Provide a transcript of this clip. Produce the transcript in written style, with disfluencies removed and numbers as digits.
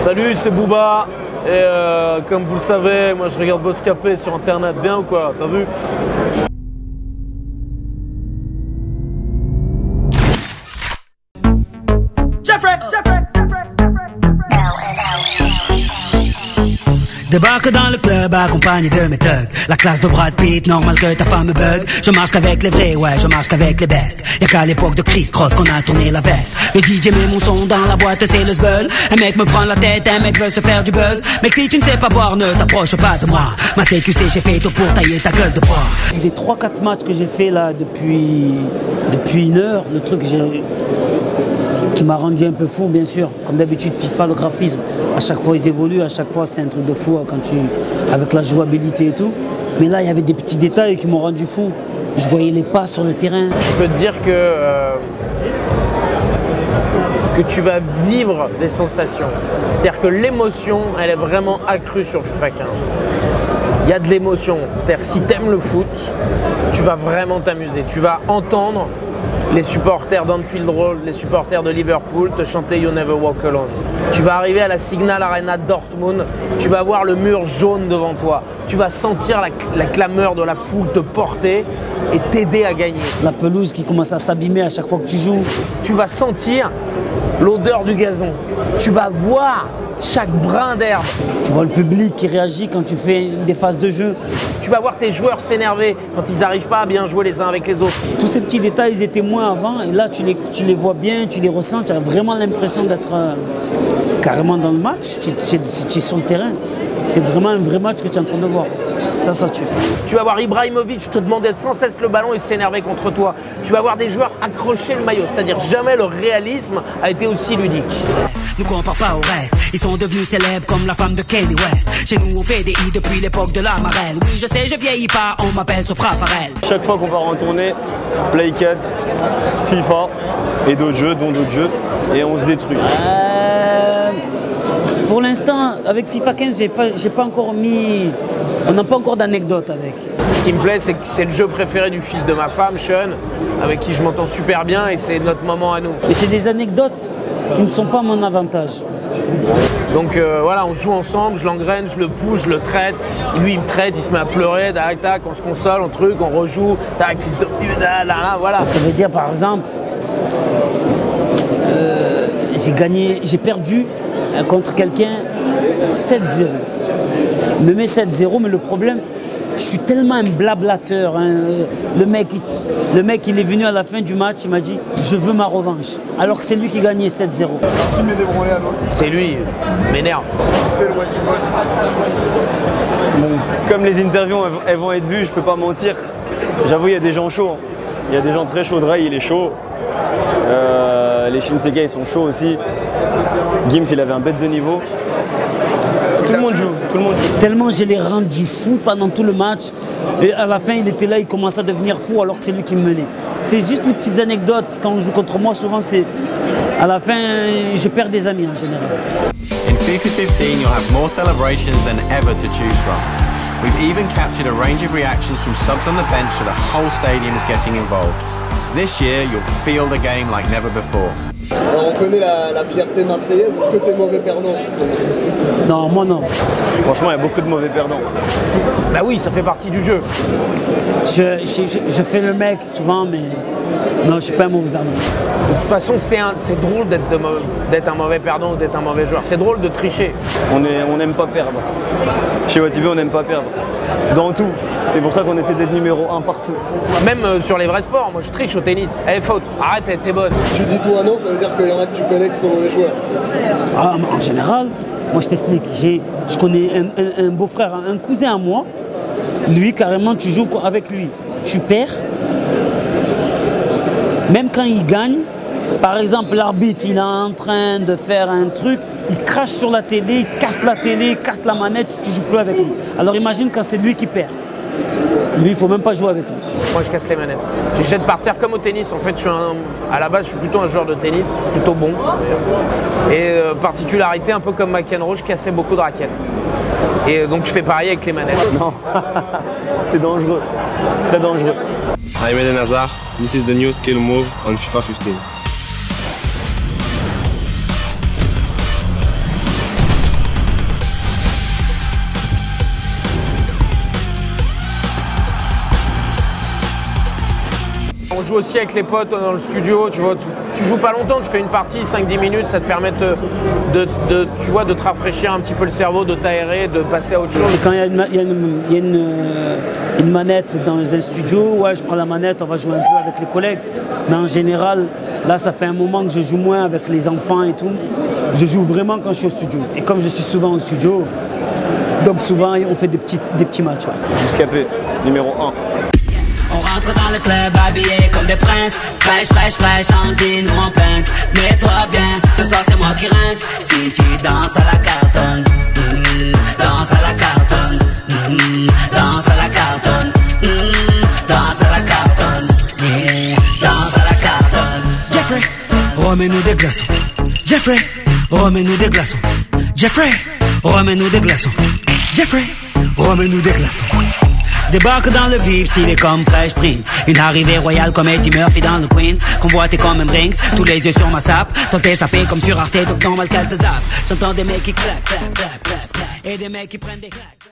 Salut, c'est Booba. Et comme vous le savez, moi je regarde Bosscapé sur internet, bien ou quoi? T'as vu? Débarque dans le club accompagné de mes thugs. La classe de Brad Pitt, normal que ta femme me bug. Je marche qu'avec les vrais, ouais, je marche qu'avec les bestes. Y'a qu'à l'époque de Chris Cross qu'on a tourné la veste. Le DJ met mon son dans la boîte, c'est le zbeul. Un mec me prend la tête, un mec veut se faire du buzz. Mec, si tu ne sais pas boire, ne t'approche pas de moi. Ma CQC, j'ai fait tout pour tailler ta gueule de bois. Les 3-4 matchs que j'ai fait là depuis une heure, le truc qui m'a rendu un peu fou, bien sûr. Comme d'habitude, FIFA, le graphisme, à chaque fois ils évoluent, à chaque fois c'est un truc de fou avec la jouabilité et tout. Mais là, il y avait des petits détails qui m'ont rendu fou. Je voyais les pas sur le terrain. Je peux te dire que tu vas vivre des sensations. C'est-à-dire que l'émotion, elle est vraiment accrue sur FIFA 15. Il y a de l'émotion. C'est-à-dire que si tu aimes le foot, tu vas vraiment t'amuser. Tu vas entendre les supporters d'Anfield Road, les supporters de Liverpool te chanter You Never Walk Alone. Tu vas arriver à la Signal Arena de Dortmund, tu vas voir le mur jaune devant toi. Tu vas sentir la clameur de la foule te porter et t'aider à gagner. La pelouse qui commence à s'abîmer à chaque fois que tu joues. Tu vas sentir l'odeur du gazon. Tu vas voir chaque brin d'herbe. Tu vois le public qui réagit quand tu fais des phases de jeu. Tu vas voir tes joueurs s'énerver quand ils n'arrivent pas à bien jouer les uns avec les autres. Tous ces petits détails, ils étaient moins avant. Et là, tu les vois bien, tu les ressens. Tu as vraiment l'impression d'être carrément dans le match. Tu es sur le terrain. C'est vraiment un vrai match que tu es en train de voir. Ça tue ça. Tu vas voir Ibrahimovic te demander sans cesse le ballon et s'énerver contre toi. Tu vas voir des joueurs accrocher le maillot. C'est-à-dire jamais le réalisme a été aussi ludique. Ne compare pas au reste. Ils sont devenus célèbres comme la femme de Kanye West. Chez nous on fait des i depuis l'époque de la marelle. Oui je sais je vieillis pas, on m'appelle Sopra Farel. Chaque fois qu'on part en tournée, Play 4, FIFA et d'autres jeux, dont d'autres jeux, et on se détruit. Pour l'instant, avec FIFA 15, j'ai pas encore mis... On n'a pas encore d'anecdote avec. Ce qui me plaît, c'est que c'est le jeu préféré du fils de ma femme, Sean, avec qui je m'entends super bien et c'est notre moment à nous. Et c'est des anecdotes qui ne sont pas mon avantage. Donc voilà, on joue ensemble, je l'engraine, je le pousse, je le traite. Lui, il me traite, il se met à pleurer, tac, tac, on se console, on rejoue, tac, fils de... voilà. Ça veut dire, par exemple, j'ai perdu contre quelqu'un 7-0. Il me met 7-0, mais le problème, je suis tellement un blablateur. Hein. Le mec, il est venu à la fin du match, il m'a dit « Je veux ma revanche ». Alors que c'est lui qui gagnait 7-0. Qui met des branlés à l'autre? C'est lui, il m'énerve. C'est le Watchy Boss. Bon, comme les interviews elles vont être vues, je peux pas mentir. J'avoue, il y a des gens chauds. Il y a des gens très chauds. Dray, il est chaud. Les Shinsekai, ils sont chauds aussi. Gims, il avait un bête de niveau. Tout le monde joue. Tellement je l'ai rendu fou pendant tout le match. Et à la fin, il était là, il commençait à devenir fou alors que c'est lui qui me menait. C'est juste les petites anecdotes. Quand on joue contre moi, souvent, c'est... À la fin, je perds des amis en général. In FIFA 15, you'll have more celebrations than ever to choose from. We've even captured a range of reactions from subs on the bench so the whole stadium is getting involved. This year, you'll feel the game like never before. Alors on connaît la fierté marseillaise, est-ce que t'es mauvais perdant justement? Non, moi non. Franchement, il y a beaucoup de mauvais perdants. Bah oui, ça fait partie du jeu. Je fais le mec souvent, mais non, je suis pas un mauvais perdant. De toute façon, c'est drôle d'être un mauvais perdant ou d'être un mauvais joueur. C'est drôle de tricher. On n'aime pas perdre. Chez Watibi, on n'aime pas perdre. Dans tout. C'est pour ça qu'on essaie d'être numéro 1 partout. Même sur les vrais sports, moi je triche au tennis. Eh, faute, arrête, t'es bonne. Tu dis toi non, ça veut dire qu'il y en a que tu connais qui sont mauvais joueurs. Ah, en général, moi je t'explique, je connais un beau-frère, un cousin à moi. Lui, carrément, tu joues avec lui. Tu perds. Même quand il gagne, par exemple, l'arbitre, il est en train de faire un truc, il crache sur la télé, il casse la télé, il casse la manette, tu ne joues plus avec lui. Alors imagine quand c'est lui qui perd. Lui, il ne faut même pas jouer avec lui. Moi, je casse les manettes. Je jette par terre comme au tennis. En fait, à la base, je suis plutôt un joueur de tennis, plutôt bon. Et particularité, un peu comme McEnroe, je cassais beaucoup de raquettes. Et donc, je fais pareil avec les manettes. Non, c'est dangereux, très dangereux. I'm Eden Hazard. This is the new skill move on FIFA 15. on joue aussi avec les potes dans le studio, tu vois, tu joues pas longtemps, tu fais une partie, 5-10 minutes, ça te permet tu vois, de te rafraîchir un petit peu le cerveau, de t'aérer, de passer à autre chose. C'est quand il y a une manette dans un studio, ouais, je prends la manette, on va jouer un peu avec les collègues. Mais en général, là, ça fait un moment que je joue moins avec les enfants et tout. Je joue vraiment quand je suis au studio. Et comme je suis souvent au studio, donc souvent, on fait des petits matchs. Ouais. Jusqu'à numéro 1. On rentre dans le club habillé comme des princes. Fraîche, en jean ou en pince. Mets-toi bien, ce soir c'est moi qui rince. Si tu danses à la cartonne, danse à la cartonne, danse à la cartonne, danse à la cartonne, danse à la cartonne. Jeffrey, remets-nous des glaçons. Jeffrey, remets-nous des glaçons. Jeffrey, remets-nous des glaçons. Jeffrey, remets-nous des glaçons. Débarque dans le VIP, stylé comme Fresh Prince. Une arrivée royale comme Eddie Murphy dans le Queens. Convoité comme un Brinks, tous les yeux sur ma sape. Tenté sapé comme sur Arte, donc normal qu'elle te zappe. J'entends des mecs qui claquent, et des mecs qui prennent des claques.